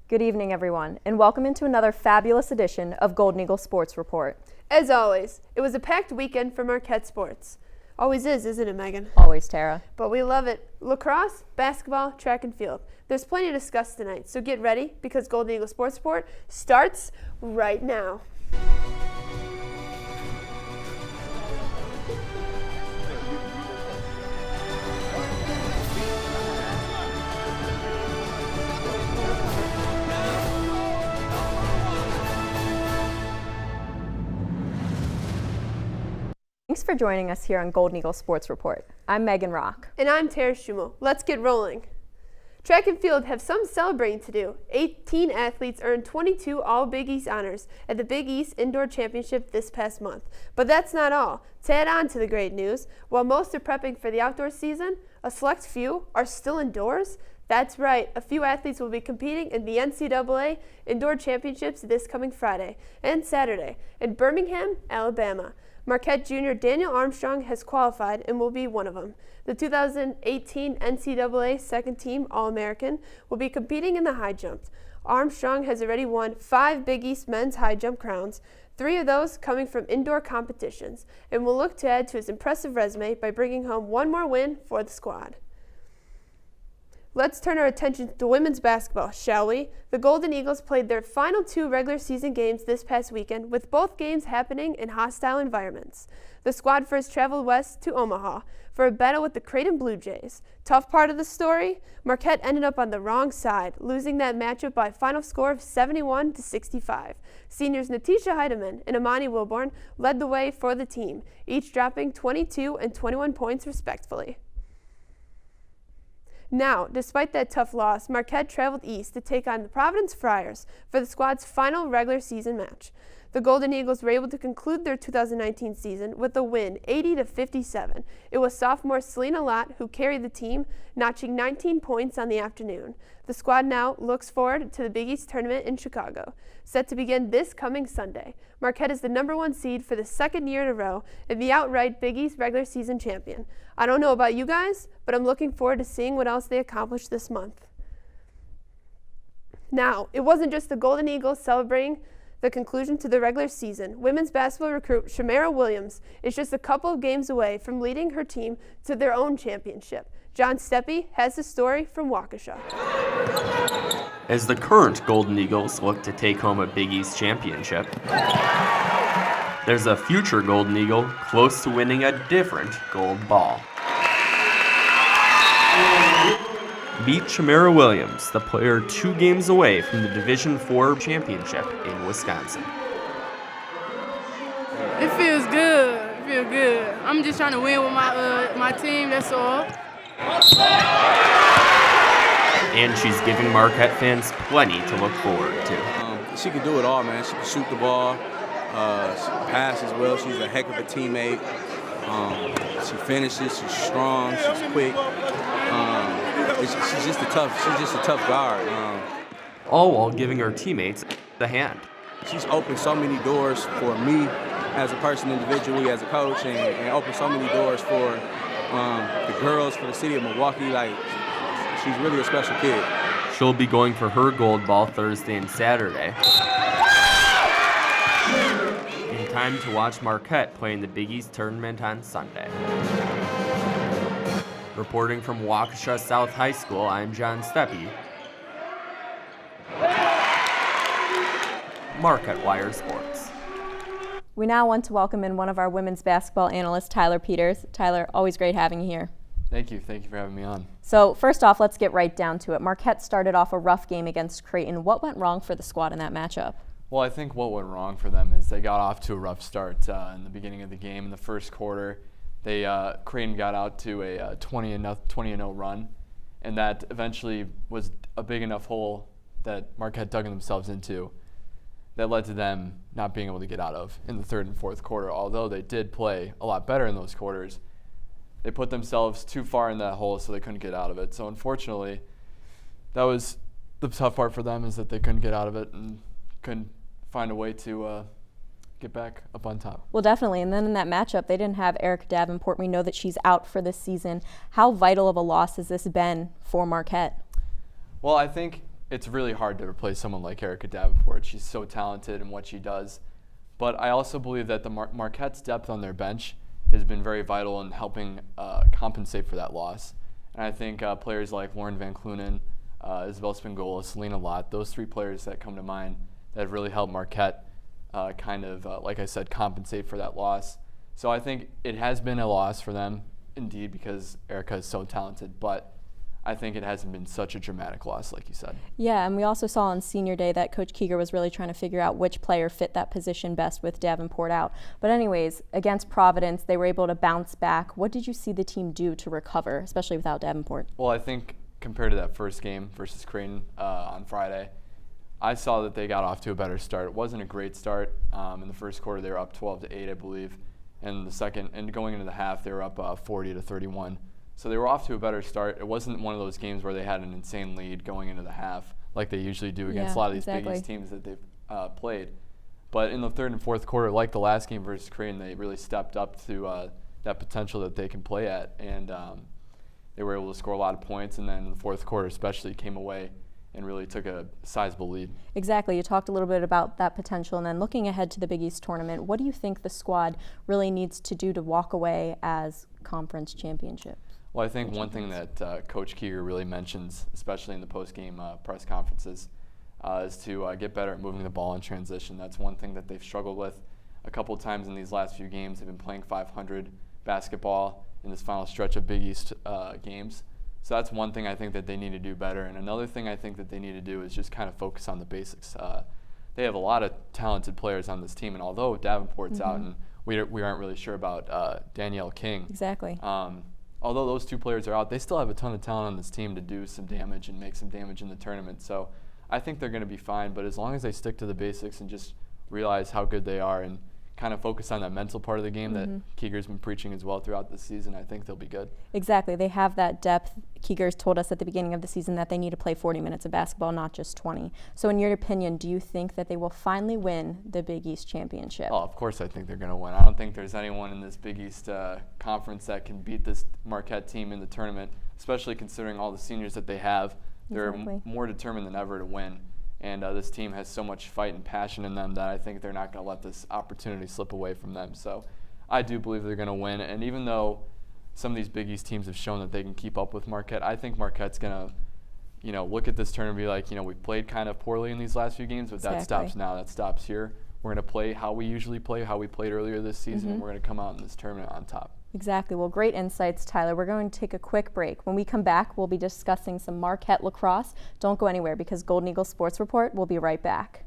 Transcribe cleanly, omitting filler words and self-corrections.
Good evening, everyone, and welcome into another fabulous edition of Golden Eagle Sports Report. As always, it was a packed weekend for Marquette sports. Always is, isn't it, Megan? Always, Tara. But we love it. Lacrosse, basketball, track and field. There's plenty to discuss tonight, so get ready because Golden Eagle Sports Report starts right now. Thanks for joining us here on Golden Eagle Sports Report. I'm Meghan Rock. And I'm Tara Schumal. Let's get rolling. Track and field have some celebrating to do. 18 athletes earned 22 All Big East honors at the Big East Indoor Championship this past month. But that's not all. To add on to the great news, while most are prepping for the outdoor season, a select few are still indoors. That's right, a few athletes will be competing in the NCAA Indoor Championships this coming Friday and Saturday in Birmingham, Alabama. Marquette junior Daniel Armstrong has qualified and will be one of them. The 2018 NCAA second team All-American will be competing in the high jump. Armstrong has already won 5 Big East men's high jump crowns, 3 of those coming from indoor competitions, and will look to add to his impressive resume by bringing home one more win for the squad. Let's turn our attention to women's basketball, shall we? The Golden Eagles played their final 2 regular season games this past weekend, with both games happening in hostile environments. The squad first traveled west to Omaha for a battle with the Creighton Blue Jays. Tough part of the story? Marquette ended up on the wrong side, losing that matchup by a final score of 71-65. Seniors Natisha Heidemann and Amani Wilborn led the way for the team, each dropping 22 and 21 points respectively. Now, despite that tough loss, Marquette traveled east to take on the Providence Friars for the squad's final regular season match. The Golden Eagles were able to conclude their 2019 season with a win, 80-57. It was sophomore Selena Lott who carried the team, notching 19 points on the afternoon. The squad now looks forward to the Big East tournament in Chicago, set to begin this coming Sunday. Marquette is the #1 seed for the second year in a row and the outright Big East regular season champion. I don't know about you guys, but I'm looking forward to seeing what else they accomplish this month. Now, it wasn't just the Golden Eagles celebrating the conclusion to the regular season. Women's basketball recruit Shamara Williams is just a couple of games away from leading her team to their own championship. John Steppe has the story from Waukesha. As the current Golden Eagles look to take home a Big East championship, there's a future Golden Eagle close to winning a different gold ball. Meet Shamara Williams, the player 2 games away from the Division IV championship in Wisconsin. It feels good. It feels good. I'm just trying to win with my team, that's all. And she's giving Marquette fans plenty to look forward to. She can do it all, man. She can shoot the ball, she can pass as well. She's a heck of a teammate. She finishes. She's strong. She's quick. She's just a tough guard. All while giving her teammates the hand. She's opened so many doors for me as a person individually, as a coach, and opened so many doors for the girls, for the city of Milwaukee. Like, she's really a special kid. She'll be going for her gold ball Thursday and Saturday. In time to watch Marquette play in the Big East tournament on Sunday. Reporting from Waukesha South High School, I'm John Steppe. Marquette Wire Sports. We now want to welcome in one of our women's basketball analysts, Tyler Peters. Tyler, always great having you here. Thank you for having me on. So first off, let's get right down to it. Marquette started off a rough game against Creighton. What went wrong for the squad in that matchup? Well, I think what went wrong for them is they got off to a rough start in the beginning of the game. In the first quarter, Creighton got out to a 20-0 run, and that eventually was a big enough hole that Marquette dug themselves into that led to them not being able to get out of in the third and fourth quarter. Although they did play a lot better in those quarters, they put themselves too far in that hole, so they couldn't get out of it. So unfortunately, that was the tough part for them, is that they couldn't get out of it and couldn't find a way to get back up on top. Well, definitely. And then in that matchup, they didn't have Erica Davenport. We know that she's out for this season. How vital of a loss has this been for Marquette? Well, I think it's really hard to replace someone like Erica Davenport. She's so talented in what she does. But I also believe that the Marquette's depth on their bench has been very vital in helping compensate for that loss. And I think players like Lauren Van Clunen, Isabel Spingola, Selena Lott, those three players that come to mind that have really helped Marquette like I said, compensate for that loss. So I think it has been a loss for them, indeed, because Erica is so talented. But I think it hasn't been such a dramatic loss, like you said. Yeah, and we also saw on senior day that Coach Keeger was really trying to figure out which player fit that position best with Davenport out. But anyways, against Providence, they were able to bounce back. What did you see the team do to recover, especially without Davenport? Well, I think compared to that first game versus Creighton on Friday, I saw that they got off to a better start. It wasn't a great start. In the first quarter, they were up 12-8, I believe. And the second, and going into the half, they were up 40-31. So they were off to a better start. It wasn't one of those games where they had an insane lead going into the half like they usually do against a lot of these Big East teams that they've played. But in the third and fourth quarter, like the last game versus Creighton, they really stepped up to that potential that they can play at. And they were able to score a lot of points. And then in the fourth quarter especially came away and really took a sizable lead. Exactly. You talked a little bit about that potential. And then looking ahead to the Big East tournament, what do you think the squad really needs to do to walk away as conference championship? Well, I think one thing that Coach Keeger really mentions, especially in the post-game press conferences, is to get better at moving the ball in transition. That's one thing that they've struggled with a couple of times in these last few games. They've been playing 500 basketball in this final stretch of Big East games. So that's one thing I think that they need to do better. And another thing I think that they need to do is just kind of focus on the basics. They have a lot of talented players on this team, and although Davenport's out and we aren't really sure about Danielle King. Exactly. Although those two players are out, they still have a ton of talent on this team to do some damage and make some damage in the tournament. So I think they're going to be fine, but as long as they stick to the basics and just realize how good they are and kind of focus on that mental part of the game that Keeger's been preaching as well throughout the season, I think they'll be good. Exactly. They have that depth. Keeger's told us at the beginning of the season that they need to play 40 minutes of basketball, not just 20. So in your opinion, do you think that they will finally win the Big East championship? Oh, of course I think they're going to win. I don't think there's anyone in this Big East conference that can beat this Marquette team in the tournament, especially considering all the seniors that they have. They're more determined than ever to win. And this team has so much fight and passion in them that I think they're not going to let this opportunity slip away from them. So I do believe they're going to win. And even though some of these Big East teams have shown that they can keep up with Marquette, I think Marquette's going to, look at this tournament and be like, we've played kind of poorly in these last few games, but that stops now. That stops here. We're going to play how we usually play, how we played earlier this season, and we're going to come out in this tournament on top. Exactly. Well, great insights, Tyler. We're going to take a quick break. When we come back, we'll be discussing some Marquette lacrosse. Don't go anywhere because Golden Eagle Sports Report will be right back.